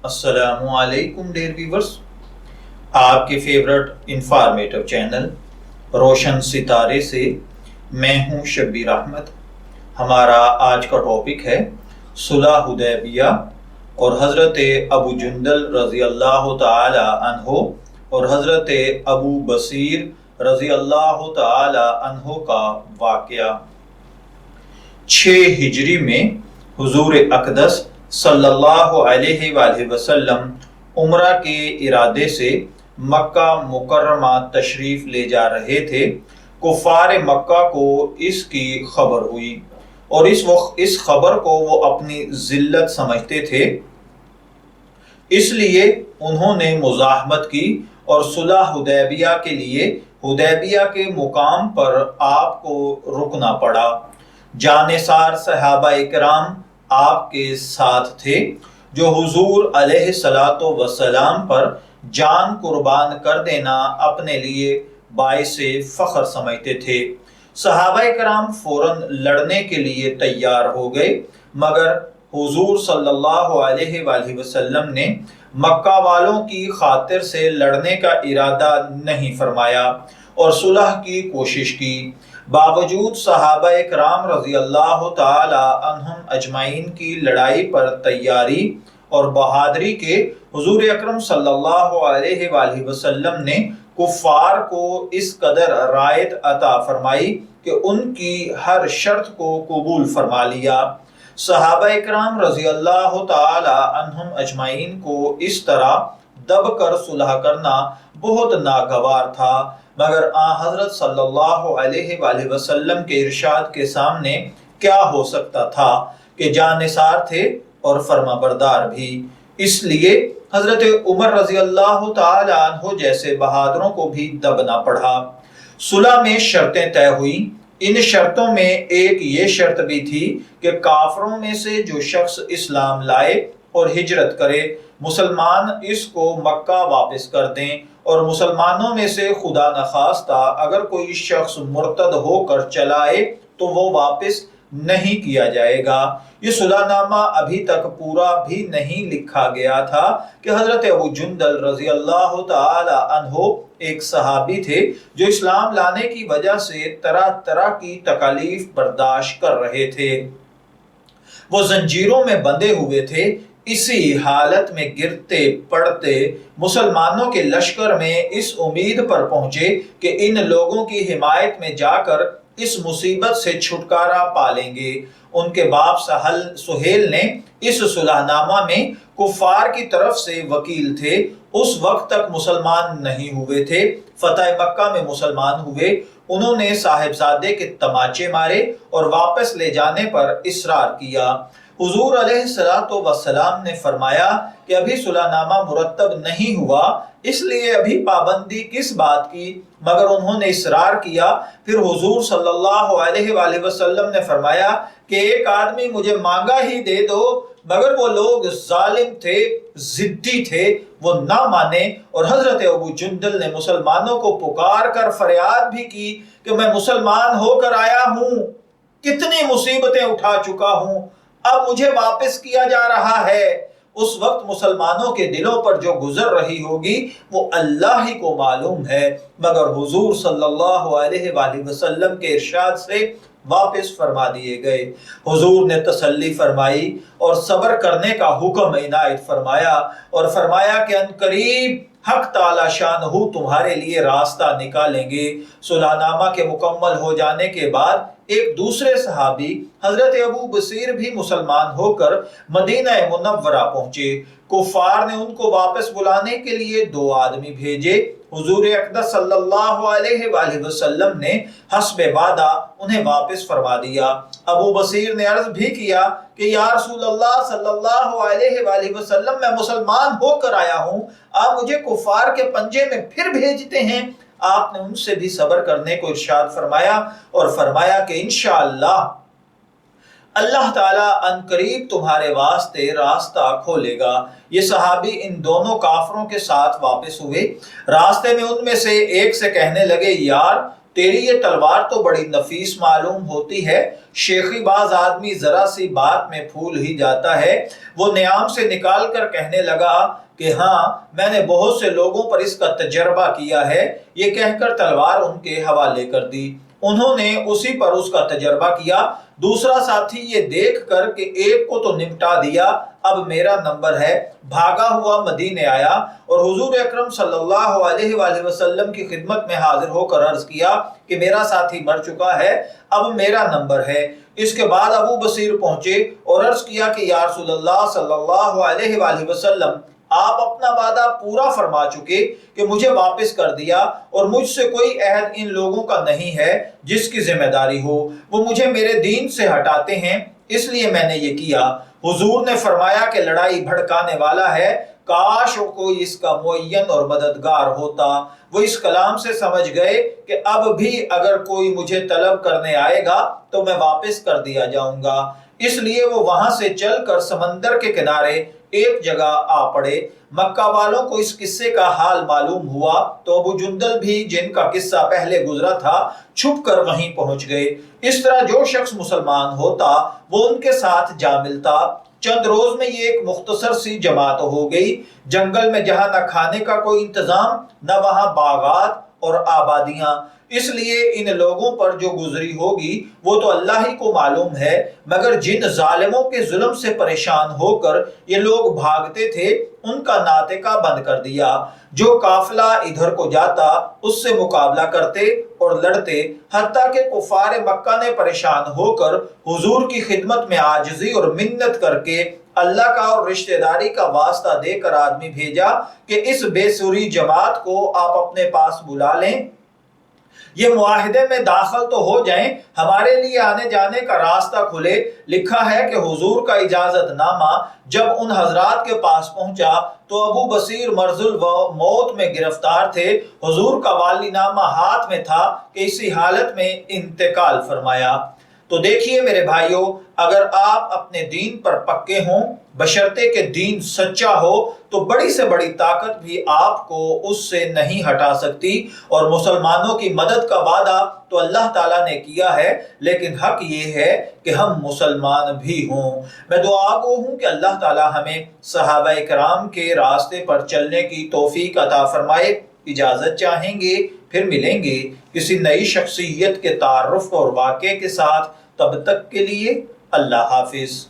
السلام علیکم dear viewers, آپ کے فیورٹ انفارمیٹو چینل روشن ستارے سے میں ہوں شبیر احمد۔ ہمارا آج کا ٹاپک ہے صلح حدیبیہ اور حضرت ابو جندل رضی اللہ تعالی عنہ اور حضرت ابو بصیر رضی اللہ تعالی عنہ کا واقعہ۔ 6 ہجری میں حضور اقدس صلی اللہ علیہ وآلہ وسلم عمرہ کے ارادے سے مکہ مکرمہ تشریف لے جا رہے تھے۔ کفار مکہ کو اس کی خبر ہوئی اور اس خبر کو وہ اپنی ذلت سمجھتے تھے، اس لیے انہوں نے مزاحمت کی اور صلح حدیبیہ کے لیے حدیبیہ کے مقام پر آپ کو رکنا پڑا۔ جانثار صحابہ اکرام آپ کے ساتھ تھے جو حضور علیہ الصلوۃ والسلام پر جان قربان کر دینا اپنے لیے باعث فخر سمجھتے تھے۔ صحابہ کرام فوراً لڑنے کے لیے تیار ہو گئے، مگر حضور صلی اللہ علیہ وآلہ وسلم نے مکہ والوں کی خاطر سے لڑنے کا ارادہ نہیں فرمایا اور صلح کی کوشش کی۔ باوجود صحابہ کرام رضی اللہ تعالی عنہم اجمعین کی لڑائی پر تیاری اور بہادری کے، حضور اکرم صلی اللہ علیہ وآلہ وسلم نے کفار کو اس قدر رعایت عطا فرمائی کہ ان کی ہر شرط کو قبول فرما لیا۔ صحابہ اکرام رضی اللہ تعالی عنہم اجمعین کو اس طرح دب کر صلح کرنا بہت ناگوار تھا، مگر حضرت صلی اللہ علیہ وآلہ وسلم کے ارشاد کے سامنے کیا ہو سکتا تھا کہ جانثار تھے اور فرما بردار بھی۔ اس لیے حضرت عمر رضی اللہ تعالی عنہ جیسے بہادروں کو بھی دبنا پڑا۔ صلح میں شرطیں طے ہوئیں۔ ان شرطوں میں ایک یہ شرط بھی تھی کہ کافروں میں سے جو شخص اسلام لائے اور ہجرت کرے، مسلمان اس کو مکہ واپس کر دیں، اور مسلمانوں میں سے خدا نخواستہ اگر کوئی شخص مرتد ہو کر چلائے تو وہ واپس نہیں کیا جائے گا۔ یہ صلح نامہ ابھی تک پورا بھی نہیں لکھا گیا تھا کہ حضرت ابو جندل رضی اللہ تعالی عنہ ایک صحابی تھے جو اسلام لانے کی وجہ سے طرح طرح کی تکالیف برداشت کر رہے تھے۔ وہ زنجیروں میں بندھے ہوئے تھے۔ اسی حالت میں گرتے پڑتے مسلمانوں کے لشکر میں اس امید پر پہنچے کہ ان لوگوں کی حمایت میں جا کر اس مصیبت سے چھٹکارا پا لیں گے۔ ان کے باپ سہیل نے اس صلح نامہ میں کفار کی طرف سے وکیل تھے۔ اس وقت تک مسلمان نہیں ہوئے تھے، فتح مکہ میں مسلمان ہوئے۔ انہوں نے صاحبزادے کے تماچے مارے اور واپس لے جانے پر اصرار کیا۔ حضور علیہ الصلوۃ والسلام نے فرمایا کہ ابھی صلح نامہ مرتب نہیں ہوا، اس لیے ابھی پابندی کس بات کی، مگر انہوں نے اصرار کیا۔ پھر حضور صلی اللہ علیہ وآلہ وسلم نے فرمایا کہ ایک آدمی مجھے مانگا ہی دے دو، مگر وہ لوگ ظالم تھے، ضدی تھے، وہ نہ مانے، اور حضرت ابو جندل نے مسلمانوں کو پکار کر فریاد بھی کی کہ میں مسلمان ہو کر آیا ہوں، کتنی مصیبتیں اٹھا چکا ہوں، اب مجھے واپس کیا جا رہا ہے۔ اس وقت مسلمانوں کے دلوں پر جو گزر رہی ہوگی وہ اللہ ہی کو معلوم ہے، مگر حضور صلی اللہ علیہ وآلہ وسلم کے ارشاد سے واپس فرما دیے گئے۔ حضور نے تسلی فرمائی اور صبر کرنے کا حکم عنایت فرمایا اور فرمایا کہ ان قریب حق تعالی شانہ تمہارے لیے راستہ نکالیں گے۔ صلح نامہ کے مکمل ہو جانے کے بعد ایک دوسرے صحابی حضرت ابو بصیر بھی مسلمان ہو کر مدینہ منورہ پہنچے۔ کفار نے ان کو واپس بلانے کے لیے 2 آدمی بھیجے۔ حضور اقدس صلی اللہ علیہ وآلہ وسلم نے حسب وعدہ انہیں واپس فرما دیا۔ ابو بصیر نے عرض بھی کیا کہ یا رسول اللہ صلی اللہ علیہ وآلہ وسلم، میں مسلمان ہو کر آیا ہوں، آپ مجھے کفار کے پنجے میں پھر بھیجتے ہیں۔ آپ نے ان سے بھی صبر کرنے کو ارشاد فرمایا اور فرمایا کہ انشاءاللہ اللہ تعالیٰ ان قریب تمہارے واسطے راستہ کھولے گا۔ یہ صحابی ان دونوں کافروں کے ساتھ واپس ہوئے۔ راستے میں ان میں سے ایک سے کہنے لگے، یار تیری یہ تلوار تو بڑی نفیس معلوم ہوتی ہے۔ شیخی باز آدمی ذرا سی بات میں پھول ہی جاتا ہے۔ وہ نیام سے نکال کر کہنے لگا کہ ہاں، میں نے بہت سے لوگوں پر اس کا تجربہ کیا ہے۔ یہ کہہ کر تلوار ان کے حوالے کر دی۔ انہوں نے اسی پر اس کا تجربہ کیا۔ دوسرا ساتھی یہ دیکھ کر کہ ایک کو تو نمٹا دیا، اب میرا نمبر ہے، بھاگا ہوا مدینے آیا اور حضور اکرم صلی اللہ علیہ وآلہ وسلم کی خدمت میں حاضر ہو کر عرض کیا کہ میرا ساتھی مر چکا ہے، اب میرا نمبر ہے۔ اس کے بعد ابو بصیر پہنچے اور عرض کیا کہ یا رسول اللہ صلی اللہ علیہ وآلہ وسلم، آپ اپنا وعدہ پورا فرما چکے کہ مجھے واپس کر دیا اور مجھ سے کوئی عہد ان لوگوں کا نہیں ہے جس کی ذمہ داری ہو۔ وہ مجھے میرے دین سے ہٹاتے ہیں، اس لیے میں نے یہ کیا۔ حضور نے فرمایا کہ لڑائی بھڑکانے والا ہے، کاش کوئی اس کا معین اور مددگار ہوتا۔ وہ اس کلام سے سمجھ گئے کہ اب بھی اگر کوئی مجھے طلب کرنے آئے گا تو میں واپس کر دیا جاؤں گا۔ اس لیے وہ وہاں سے چل کر سمندر کے کنارے ایک جگہ آ پڑے۔ مکہ والوں کو اس قصے کا حال معلوم ہوا تو ابو جندل بھی، جن کا قصہ پہلے گزرا تھا، چھپ کر وہیں پہنچ گئے۔ اس طرح جو شخص مسلمان ہوتا وہ ان کے ساتھ جا ملتا۔ چند روز میں یہ ایک مختصر سی جماعت ہو گئی۔ جنگل میں جہاں نہ کھانے کا کوئی انتظام، نہ وہاں باغات اور آبادیاں، اس لیے ان لوگوں پر جو گزری ہوگی وہ تو اللہ ہی کو معلوم ہے، مگر جن ظالموں کے ظلم سے پریشان ہو کر یہ لوگ بھاگتے تھے ان کا ناطقہ بند کر دیا۔ جو قافلہ ادھر کو جاتا اس سے مقابلہ کرتے اور لڑتے، حتیٰ کہ کفار مکہ نے پریشان ہو کر حضور کی خدمت میں عاجزی اور منت کر کے اللہ کا اور رشتہ داری کا واسطہ دے کر آدمی بھیجا کہ اس بے سری جماعت کو آپ اپنے پاس بلا لیں، یہ معاہدے میں داخل تو ہو جائیں، ہمارے لیے آنے جانے کا راستہ کھلے۔ لکھا ہے کہ حضور کا اجازت نامہ جب ان حضرات کے پاس پہنچا تو ابو بصیر مرض الموت میں گرفتار تھے۔ حضور کا والی نامہ ہاتھ میں تھا کہ اسی حالت میں انتقال فرمایا۔ تو دیکھیے میرے بھائیوں، اگر آپ اپنے دین پر پکے ہوں، بشرطے کہ دین سچا ہو، تو بڑی سے بڑی طاقت بھی آپ کو اس سے نہیں ہٹا سکتی۔ اور مسلمانوں کی مدد کا وعدہ تو اللہ تعالیٰ نے کیا ہے، لیکن حق یہ ہے کہ ہم مسلمان بھی ہوں۔ میں دعا گو ہوں کہ اللہ تعالیٰ ہمیں صحابہ کرام کے راستے پر چلنے کی توفیق عطا فرمائے۔ اجازت چاہیں گے، پھر ملیں گے کسی نئی شخصیت کے تعارف اور واقعے کے ساتھ۔ تب تک کے لیے اللہ حافظ۔